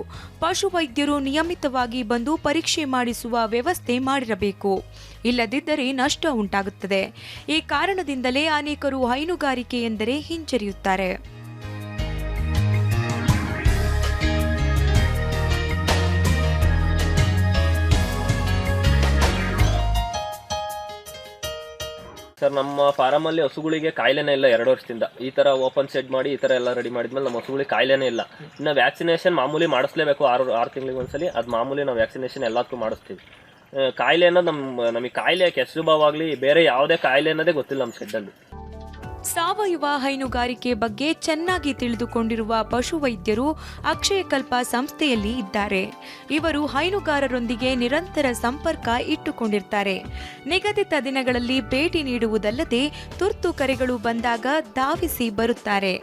ಪಶುವೈದ್ಯರು ನಿಯಮಿತವಾಗಿ ಬಂದು ಪರೀಕ್ಷೆ ಮಾಡಿಸುವ ವ್ಯವಸ್ಥೆ ಮಾಡಿರಬೇಕು. ಇಲ್ಲದಿದ್ದರೆ ನಷ್ಟ ಉಂಟಾಗುತ್ತದೆ. ಈ ಕಾರಣದಿಂದಲೇ ಅನೇಕರು ಹೈನುಗಾರಿಕೆ ಎಂದರೆ ಹಿಂಜರಿಯುತ್ತಾರೆ. ಸರ್, ನಮ್ಮ ಫಾರಮಲ್ಲಿ ಹಸುಗಳಿಗೆ ಕಾಯಿಲೆನೇ ಇಲ್ಲ 2 ವರ್ಷದಿಂದ. ಈ ಥರ ಓಪನ್ ಶೆಡ್ ಮಾಡಿ ಈ ಥರ ಎಲ್ಲ ರೆಡಿ ಮಾಡಿದ್ಮೇಲೆ ನಮ್ಮ ಹಸುಗಳಿಗೆ ಕಾಯಿಲೆನೇ ಇಲ್ಲ. ಇನ್ನು ವ್ಯಾಕ್ಸಿನೇಷನ್ ಮಾಮೂಲಿ ಮಾಡಿಸ್ಲೇಬೇಕು, 6 ತಿಂಗಳಿಗೆ ಒಂದ್ಸಲಿ. ಅದು ಮಾಮೂಲಿ ನಾವು ವ್ಯಾಕ್ಸಿನೇಷನ್ ಎಲ್ಲದಕ್ಕೂ ಮಾಡಿಸ್ತೀವಿ. ಕಾಯಿಲೆ ಅನ್ನೋದು ನಮಗೆ ಕಾಯಿಲೆ ಕೆಸರು ಬಾವಾಗಲಿ ಬೇರೆ ಯಾವುದೇ ಕಾಯಿಲೆ ಅನ್ನೋದೇ ಗೊತ್ತಿಲ್ಲ ನಮ್ಮ ಶೆಡ್ಡಲ್ಲಿ. ಸಾವಯವ ಹೈನುಗಾರಿಕೆ ಬಗ್ಗೆ ಚೆನ್ನಾಗಿ ತಿಳಿದುಕೊಂಡಿರುವ ಪಶುವೈದ್ಯರು ಅಕ್ಷಯಕಲ್ಪ ಸಂಸ್ಥೆಯಲ್ಲಿ ಇದ್ದಾರೆ. ಇವರು ಹೈನುಗಾರರೊಂದಿಗೆ ನಿರಂತರ ಸಂಪರ್ಕ ಇಟ್ಟುಕೊಂಡಿರ್ತಾರೆ. ನಿಗದಿತ ದಿನಗಳಲ್ಲಿ ಭೇಟಿ ನೀಡುವುದಲ್ಲದೆ ತುರ್ತು ಕರೆಗಳು ಬಂದಾಗ ಧಾವಿಸಿ ಬರುತ್ತಾರೆ.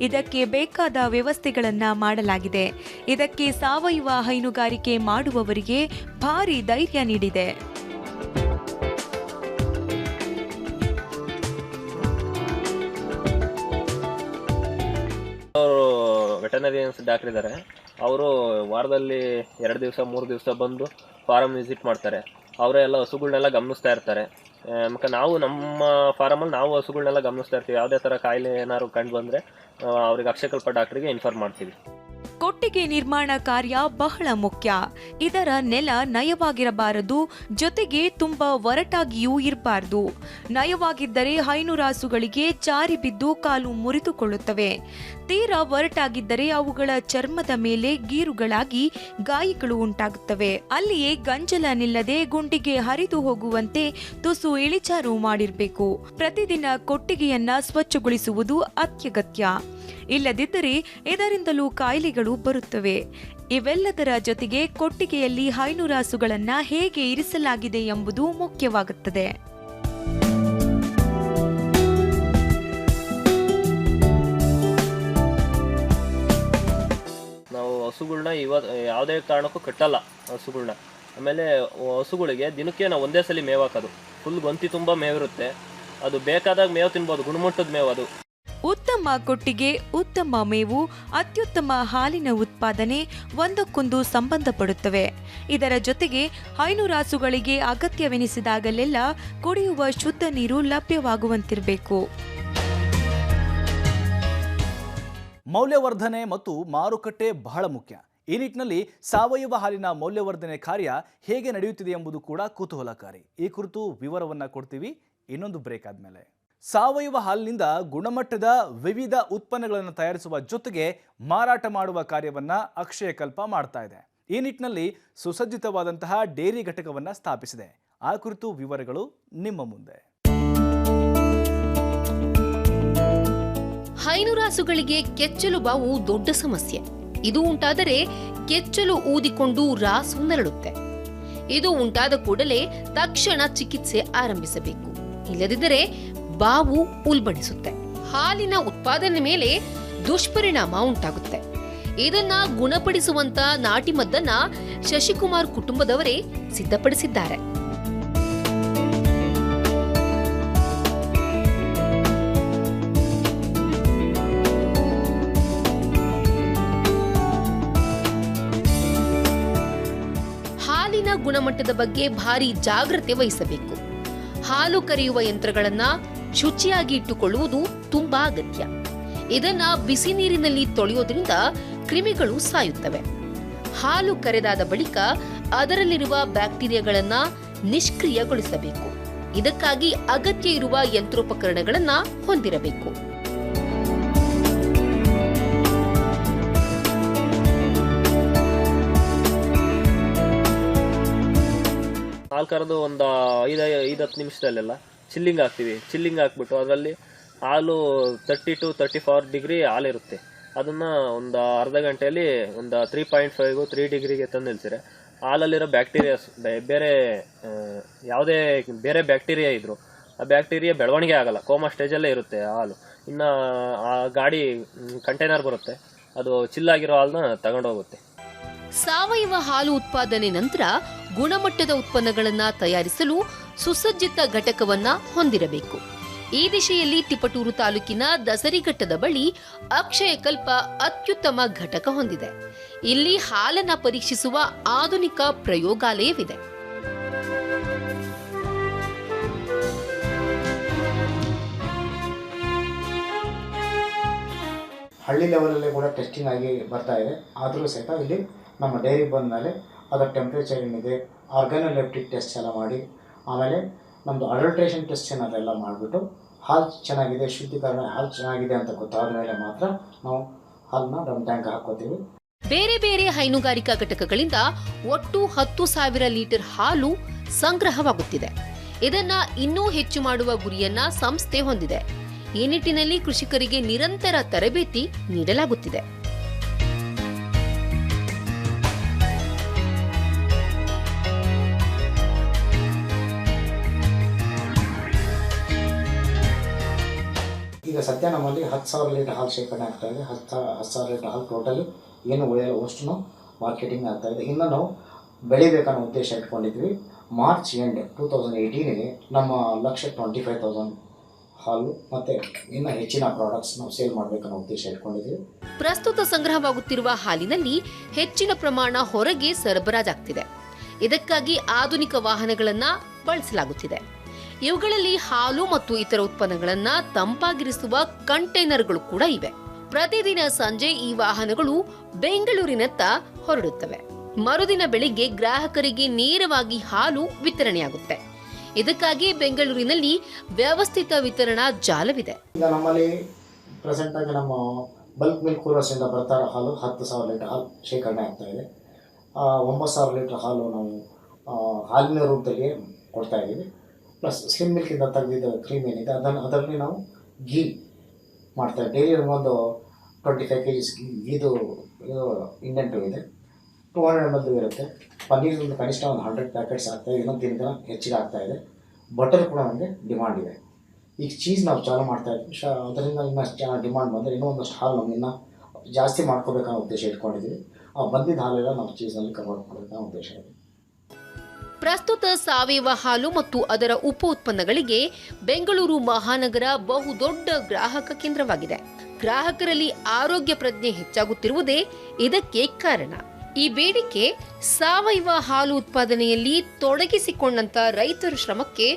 ಇದಕ್ಕೆ ಬೇಕಾದ ವ್ಯವಸ್ಥೆಗಳನ್ನು ಮಾಡಲಾಗಿದೆ. ಇದಕ್ಕೆ ಸಾವಯವ ಹೈನುಗಾರಿಕೆ ಮಾಡುವವರಿಗೆ ಭಾರಿ ಧೈರ್ಯ ನೀಡಿದೆ. ಅವರು ವೆಟನರಿಯನ್ಸ್ ಡಾಕ್ಟರ್ ಇದ್ದಾರೆ. ಅವರು ವಾರದಲ್ಲಿ 2 ದಿವಸ 3 ದಿವಸ ಬಂದು ಫಾರಮ್ ವಿಸಿಟ್ ಮಾಡ್ತಾರೆ. ಅವರೇ ಎಲ್ಲ ಹಸುಗಳನ್ನೆಲ್ಲ ಗಮನಿಸ್ತಾ ಇರ್ತಾರೆ. ನಾವು ನಮ್ಮ ಫಾರಮಲ್ಲಿ ನಾವು ಹಸುಗಳನ್ನೆಲ್ಲ ಗಮನಿಸ್ತಾ ಇರ್ತೀವಿ. ಯಾವುದೇ ಥರ ಕಾಯಿಲೆ ಏನಾದ್ರು ಕಂಡು ಬಂದರೆ ಅವ್ರಿಗೆ ಅಕ್ಷಯಕಲ್ಪ ಡಾಕ್ಟ್ರಿಗೆ ಇನ್ಫಾರ್ಮ್ ಮಾಡ್ತೀವಿ. ಕೊಟ್ಟಿಗೆ ನಿರ್ಮಾಣ ಕಾರ್ಯ ಬಹಳ ಮುಖ್ಯ. ಇದರ ನೆಲ ನಯವಾಗಿರಬಾರದು, ಜೊತೆಗೆ ತುಂಬಾ ಒರಟಾಗಿಯೂ ಇರಬಾರದು. ನಯವಾಗಿದ್ದರೆ ಹೈನುರಾಸುಗಳಿಗೆ ಜಾರಿ ಬಿದ್ದು ಕಾಲು ಮುರಿದುಕೊಳ್ಳುತ್ತವೆ. ತೀರಾ ಒರಟಾಗಿದ್ದರೆ ಅವುಗಳ ಚರ್ಮದ ಮೇಲೆ ಗೀರುಗಳಾಗಿ ಗಾಯಗಳು ಉಂಟಾಗುತ್ತವೆ. ಅಲ್ಲಿಯೇ ಗಂಜಲ ನಿಲ್ಲದೆ ಗುಂಡಿಗೆ ಹರಿದು ಹೋಗುವಂತೆ ತುಸು ಇಳಿಜಾರು ಮಾಡಿರಬೇಕು. ಪ್ರತಿದಿನ ಕೊಟ್ಟಿಗೆಯನ್ನ ಸ್ವಚ್ಛಗೊಳಿಸುವುದು ಅತ್ಯಗತ್ಯ. ಇಲ್ಲದಿದ್ದರೆ ಇದರಿಂದಲೂ ಕಾಯಿಲೆಗಳು ಬರುತ್ತವೆ. ಇವೆಲ್ಲದರ ಜೊತೆಗೆ ಕೊಟ್ಟಿಗೆಯಲ್ಲಿ ಹೈನುರಾಸುಗಳನ್ನ ಹೇಗೆ ಇರಿಸಲಾಗಿದೆ ಎಂಬುದು ಮುಖ್ಯವಾಗುತ್ತದೆ. ನಾವು ಹಸುಗಳನ್ನ ಯಾವುದೇ ಕಾರಣಕ್ಕೂ ಕಟ್ಟಲ್ಲ ಹಸುಗಳನ್ನ. ಆಮೇಲೆ ಹಸುಗಳಿಗೆ ದಿನಕ್ಕೆ ನಾವು ಒಂದೇ ಸಲ ಮೇವು ಹಾಕೋದು. ಫುಲ್ ಗೊಂತಿ ತುಂಬ ಮೇವಿರುತ್ತೆ. ಅದು ಬೇಕಾದಾಗ ಮೇವು ತಿನ್ಬೋದು, ಗುಣಮಟ್ಟದ ಮೇವು ಅದು. ಉತ್ತಮ ಕೊಟ್ಟಿಗೆ, ಉತ್ತಮ ಮೇವು, ಅತ್ಯುತ್ತಮ ಹಾಲಿನ ಉತ್ಪಾದನೆ ಒಂದಕ್ಕೊಂದು ಸಂಬಂಧಪಡುತ್ತವೆ. ಇದರ ಜೊತೆಗೆ ಹೈನುರಾಸುಗಳಿಗೆ ಅಗತ್ಯವೆನಿಸಿದಾಗಲೆಲ್ಲ ಕುಡಿಯುವ ಶುದ್ಧ ನೀರು ಲಭ್ಯವಾಗುವಂತಿರಬೇಕು. ಮೌಲ್ಯವರ್ಧನೆ ಮತ್ತು ಮಾರುಕಟ್ಟೆ ಬಹಳ ಮುಖ್ಯ. ಈ ನಿಟ್ಟಿನಲ್ಲಿ ಸಾವಯವ ಹಾಲಿನ ಮೌಲ್ಯವರ್ಧನೆ ಕಾರ್ಯ ಹೇಗೆ ನಡೆಯುತ್ತಿದೆ ಎಂಬುದು ಕೂಡ ಕುತೂಹಲಕಾರಿ. ಈ ಕುರಿತು ವಿವರವನ್ನು ಕೊಡ್ತೀವಿ ಇನ್ನೊಂದು ಬ್ರೇಕ್ ಆದಮೇಲೆ. ಸಾವಯವ ಹಾಲಿನಿಂದ ಗುಣಮಟ್ಟದ ವಿವಿಧ ಉತ್ಪನ್ನಗಳನ್ನು ತಯಾರಿಸುವ ಜೊತೆಗೆ ಮಾರಾಟ ಮಾಡುವ ಕಾರ್ಯವನ್ನು ಅಕ್ಷಯಕಲ್ಪ ಮಾಡ್ತಾ ಇದೆ. ಈ ನಿಟ್ಟಿನಲ್ಲಿ ಸುಸಜ್ಜಿತವಾದಂತಹ ಡೇರಿ ಘಟಕವನ್ನು ಸ್ಥಾಪಿಸಿದೆ. ಆ ಕುರಿತು ವಿವರಗಳು ನಿಮ್ಮ ಮುಂದೆ. ಹೈನುರಾಸುಗಳಿಗೆ ಕೆಚ್ಚಲು ಬಾವು ದೊಡ್ಡ ಸಮಸ್ಯೆ. ಇದು ಉಂಟಾದರೆ ಕೆಚ್ಚಲು ಊದಿಕೊಂಡು ರಾಸು ನರಳುತ್ತೆ. ಇದು ಉಂಟಾದ ಕೂಡಲೇ ತಕ್ಷಣ ಚಿಕಿತ್ಸೆ ಆರಂಭಿಸಬೇಕು. ಇಲ್ಲದಿದ್ದರೆ ಬಾವು ಉಲ್ಬಣಿಸುತ್ತೆ. ಹಾಲಿನ ಉತ್ಪಾದನೆ ಮೇಲೆ ದುಷ್ಪರಿಣಾಮ ಉಂಟಾಗುತ್ತೆ. ಇದನ್ನ ಗುಣಪಡಿಸುವಂತ ನಾಟಿ ಮದ್ದನ್ನ ಶಶಿಕುಮಾರ್ ಕುಟುಂಬದವರೇ ಸಿದ್ಧಪಡಿಸಿದ್ದಾರೆ. ಹಾಲಿನ ಗುಣಮಟ್ಟದ ಬಗ್ಗೆ ಭಾರಿ ಜಾಗ್ರತೆ ವಹಿಸಬೇಕು. ಹಾಲು ಕರೆಯುವ ಯಂತ್ರಗಳನ್ನ ಶುಚಿಯಾಗಿ ಇಟ್ಟುಕೊಳ್ಳುವುದು ತುಂಬಾ ಅಗತ್ಯ. ಇದನ್ನ ಬಿಸಿ ನೀರಿನಲ್ಲಿ ತೊಳೆಯೋದ್ರಿಂದ ಕ್ರಿಮಿಗಳು ಸಾಯುತ್ತವೆ. ಹಾಲು ಕರೆದಾದ ಬಳಿಕ ಅದರಲ್ಲಿರುವ ಬ್ಯಾಕ್ಟೀರಿಯಾಗಳನ್ನ ನಿಷ್ಕ್ರಿಯಗೊಳಿಸಬೇಕು. ಇದಕ್ಕಾಗಿ ಅಗತ್ಯ ಇರುವ ಯಂತ್ರೋಪಕರಣಗಳನ್ನ ಹೊಂದಿರಬೇಕು. ಹಾಲು ಕರೆದು ಒಂದು 5-10 ನಿಮಿಷದಲ್ಲೆಲ್ಲ ಚಿಲ್ಲಿಂಗ್ ಹಾಕ್ತೀವಿ. ಚಿಲ್ಲಿಂಗ್ ಹಾಕ್ಬಿಟ್ಟು ಅದರಲ್ಲಿ ಹಾಲು 30 to 34 ಡಿಗ್ರಿ ಹಾಲಿರುತ್ತೆ. ಅದನ್ನ ಒಂದು ಅರ್ಧ ಗಂಟೆಯಲ್ಲಿ ಒಂದು 3.5 3 ಡಿಗ್ರಿಗೆ ತಂದು ನಿಲ್ಸಿದ್ರೆ ಹಾಲಲ್ಲಿರೋ ಬ್ಯಾಕ್ಟೀರಿಯಾಸ್ ಬೇರೆ ಯಾವುದೇ ಬೇರೆ ಬ್ಯಾಕ್ಟೀರಿಯಾ ಇದ್ರು ಆ ಬ್ಯಾಕ್ಟೀರಿಯಾ ಬೆಳವಣಿಗೆ ಆಗಲ್ಲ, ಕೋಮಾ ಸ್ಟೇಜಲ್ಲೇ ಇರುತ್ತೆ ಹಾಲು. ಇನ್ನು ಆ ಗಾಡಿ ಕಂಟೈನರ್ ಬರುತ್ತೆ, ಅದು ಚಿಲ್ಲಾಗಿರೋ ಹಾಲನ್ನ ತಗೊಂಡೋಗುತ್ತೆ. ಸಾವಯವ ಹಾಲು ಉತ್ಪಾದನೆ ನಂತರ ಗುಣಮಟ್ಟದ ಉತ್ಪನ್ನಗಳನ್ನು ತಯಾರಿಸಲು ಸುಸಜ್ಜಿತ ಘಟಕವನ್ನ ಹೊಂದಿರಬೇಕು. ಈ ದಿಶೆಯಲ್ಲಿ ತಿಪಟೂರು ತಾಲೂಕಿನ ದಸರಿಘಟ್ಟದ ಬಳಿ ಅಕ್ಷಯಕಲ್ಪ ಅತ್ಯುತ್ತಮ ಘಟಕ ಹೊಂದಿದೆ. ಇಲ್ಲಿ ಹಾಲನ್ನ ಪರೀಕ್ಷಿಸುವ ಆಧುನಿಕ ಪ್ರಯೋಗಾಲಯವಿದೆ. ಹಳ್ಳಿ ಲೆವೆಲಲ್ಲಿ ಕೂಡ ಟೆಸ್ಟಿಂಗ್ ಆಗಿ ಬರ್ತಾ ಇದೆ. ಆದರೂ ಸಹಿತ ಇಲ್ಲಿ ನಮ್ಮ ಡೈರಿಗೆ ಬಂದ ಮೇಲೆ ಅದರ ಟೆಂಪ್ರೇಚರ್ ಏನಿದೆ, ಆರ್ಗನೋಲೆಪ್ಟಿಕ್ ಟೆಸ್ಟ್ ಎಲ್ಲ ಮಾಡಿ, ಆಮೇಲೆ ನಮ್ಮದು ಅಡಲ್ಟ್ರೇಷನ್ ಟೆಸ್ಟ್ ಏನಾದೆಲ್ಲ ಮಾಡಿಬಿಟ್ಟು ಹಾಲು ಚೆನ್ನಾಗಿದೆ, ಶುದ್ಧೀಕರಣ ಹಾಲು ಚೆನ್ನಾಗಿದೆ ಅಂತ ಗೊತ್ತಾದ ಮೇಲೆ ಮಾತ್ರ ನಾವು ಹಾಲನ್ನ ನಮ್ಮ ಟ್ಯಾಂಕ್ ಹಾಕೋತೀವಿ. ಬೇರೆ ಬೇರೆ ಹೈನುಗಾರಿಕಾ ಘಟಕಗಳಿಂದ ಒಟ್ಟು 10,000 ಲೀಟರ್ ಹಾಲು ಸಂಗ್ರಹವಾಗುತ್ತಿದೆ. ಇದನ್ನ ಇನ್ನೂ ಹೆಚ್ಚು ಮಾಡುವ ಗುರಿಯನ್ನ ಸಂಸ್ಥೆ ಹೊಂದಿದೆ. ಈ ನಿಟ್ಟಿನಲ್ಲಿ ಕೃಷಿಕರಿಗೆ ನಿರಂತರ ತರಬೇತಿ ನೀಡಲಾಗುತ್ತಿದೆ. ಈಗ ಸದ್ಯ ನಮ್ಮಲ್ಲಿ 10,000 ಲೀಟರ್ ಹಾಲು ಶೇಖರಣೆ ಆಗ್ತಾ ಇದೆ. 10,000 ಲೀಟರ್ ಹಾಲು ಟೋಟಲಿ ಏನು ಉಳಿಯಲ್ಲ ಅಷ್ಟು ಮಾರ್ಕೆಟಿಂಗ್ ಆಗ್ತಾ ಇದೆ. ಇನ್ನು ನಾವು ಬೆಳಿಬೇಕನ್ನೋ ಉದ್ದೇಶ ಇಟ್ಕೊಂಡಿದ್ವಿ. ಮಾರ್ಚ್ ಎಂಡ್ 2018ಗೆ ನಮ್ಮ 1,25,000 ಹಾಲು ಮತ್ತು ಇನ್ನು ಹೆಚ್ಚಿನ ಪ್ರಾಡಕ್ಟ್ಸ್ ನಾವು ಸೇಲ್ ಮಾಡಬೇಕನ್ನೋ ಉದ್ದೇಶ ಇಟ್ಕೊಂಡಿದ್ವಿ. ಪ್ರಸ್ತುತ ಸಂಗ್ರಹವಾಗುತ್ತಿರುವ ಹಾಲಿನಲ್ಲಿ ಹೆಚ್ಚಿನ ಪ್ರಮಾಣ ಹೊರಗೆ ಸರಬರಾಜಾಗ್ತಿದೆ. ಇದಕ್ಕಾಗಿ ಆಧುನಿಕ ವಾಹನಗಳನ್ನ ಬಳಸಲಾಗುತ್ತಿದೆ. ಇವುಗಳಲ್ಲಿ ಹಾಲು ಮತ್ತು ಇತರ ಉತ್ಪನ್ನಗಳನ್ನ ತಂಪಾಗಿರಿಸುವ ಕಂಟೈನರ್ಗಳು ಕೂಡ ಇವೆ. ಪ್ರತಿದಿನ ಸಂಜೆ ಈ ವಾಹನಗಳು ಬೆಂಗಳೂರಿನತ್ತ ಹೊರಡುತ್ತವೆ. ಮರುದಿನ ಬೆಳಿಗ್ಗೆ ಗ್ರಾಹಕರಿಗೆ ನೇರವಾಗಿ ಹಾಲು ವಿತರಣೆಯಾಗುತ್ತೆ. ಇದಕ್ಕಾಗಿ ಬೆಂಗಳೂರಿನಲ್ಲಿ ವ್ಯವಸ್ಥಿತ ವಿತರಣಾ ಜಾಲವಿದೆ. ಈಗ ನಮ್ಮಲ್ಲಿ ಪ್ರೆಸೆಂಟ್ ಆಗಿ ನಮ್ಮ ಬಲ್ಕ್ ಮಿಲ್ಕ್ ಕೂಲರ್ಸ್ ಇಂದ ಬರ್ತಾ ಇರೋ ಹಾಲು 10,000 ಲೀಟರ್ ಹಾಲು ಶೇಖರಣೆ ಆಗ್ತಾ ಇದೆ. 9,000 ಲೀಟರ್ ಹಾಲು ನಾವು ಹಾಲಿನ ರೂಪದಲ್ಲಿ ಕೊಡ್ತಾ ಇದ್ದೀವಿ. ಪ್ಲಸ್ ಸ್ಲಿಮ್ ಮಿಲ್ಕಿಂದ ತೆಗೆದಿದ್ದ ಕ್ರೀಮ್ ಏನಿದೆ ಅದರಲ್ಲಿ ನಾವು ಗೀ ಮಾಡ್ತಾ ಇದ್ದೀವಿ. ಡೈಲಿ ಒಂದು 25 kg ಗೀದು ಇಂಡೆಂಟು ಇದೆ. 200 ml ಇರುತ್ತೆ. ಪನ್ನೀರ್ ಕನಿಷ್ಠ ಒಂದು 100 ಪ್ಯಾಕೆಟ್ಸ್ ಆಗ್ತಾಯಿದೆ. ಇನ್ನೊಂದು ದಿನದ ಹೆಚ್ಚಿಗೆ ಆಗ್ತಾಯಿದೆ. ಬಟರ್ ಕೂಡ ನಮಗೆ ಡಿಮಾಂಡ್ ಇದೆ. ಈಗ ಚೀಸ್ ನಾವು ಚಾಲು ಮಾಡ್ತಾ ಇದ್ವಿ. ಅದರಿಂದ ಇನ್ನಷ್ಟು ಚೆನ್ನಾಗಿ ಡಿಮಾಂಡ್ ಬಂದರೆ ಇನ್ನೂ ಒಂದಷ್ಟು ಹಾಲು ನಾವು ಇನ್ನೂ ಜಾಸ್ತಿ ಮಾಡ್ಕೋಬೇಕನ್ನೋ ಉದ್ದೇಶ ಇಟ್ಕೊಂಡಿದ್ದೀವಿ. ಆ ಬಂದಿದ್ದ ಹಾಲೆಲ್ಲ ನಾವು ಚೀಸ್ನಲ್ಲಿ ಕನ್ವರ್ಟ್ ಮಾಡಬೇಕನ್ನೋ ಉದ್ದೇಶ ಇದೆ. ಪ್ರಸ್ತುತ ಸಾವಯವ ಹಾಲು ಮತ್ತು ಅದರ ಉಪ ಉತ್ಪನ್ನಗಳಿಗೆ ಬೆಂಗಳೂರು ಮಹಾನಗರ ಬಹುದೊಡ್ಡ ಗ್ರಾಹಕ ಕೇಂದ್ರವಾಗಿದೆ. ಗ್ರಾಹಕರಲ್ಲಿ ಆರೋಗ್ಯ ಪ್ರಜ್ಞೆ ಹೆಚ್ಚಾಗುತ್ತಿರುವುದೇ ಇದಕ್ಕೆ ಕಾರಣ. ಈ ಬೇಡಿಕೆ ಸಾವಯವ ಹಾಲು ಉತ್ಪಾದನೆಯಲ್ಲಿ ತೊಡಗಿಸಿಕೊಂಡಂತ ರೈತರ ಶ್ರಮಕ್ಕೆ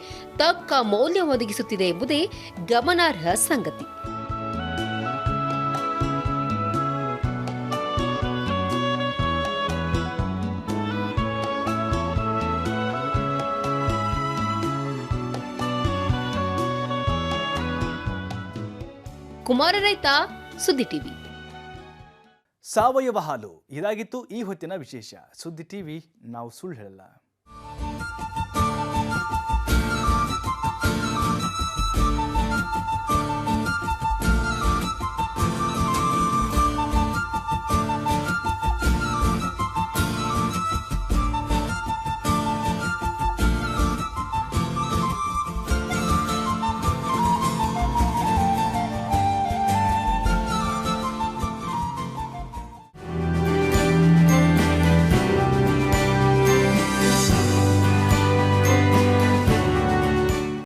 ತಕ್ಕ ಮೌಲ್ಯ ಒದಗಿಸುತ್ತಿದೆ ಎಂಬುದೇ ಗಮನಾರ್ಹ ಸಂಗತಿ. ಕುಮಾರ ರೈತ, ಸುದ್ದಿ ಟಿವಿ. ಸಾವಯವ ಹಾಲು ಇದಾಗಿತ್ತು ಈ ಹೊತ್ತಿನ ವಿಶೇಷ. ಸುದ್ದಿ ಟಿವಿ, ನಾವು ಸುಳ್ಳು ಹೇಳಲ್ಲ.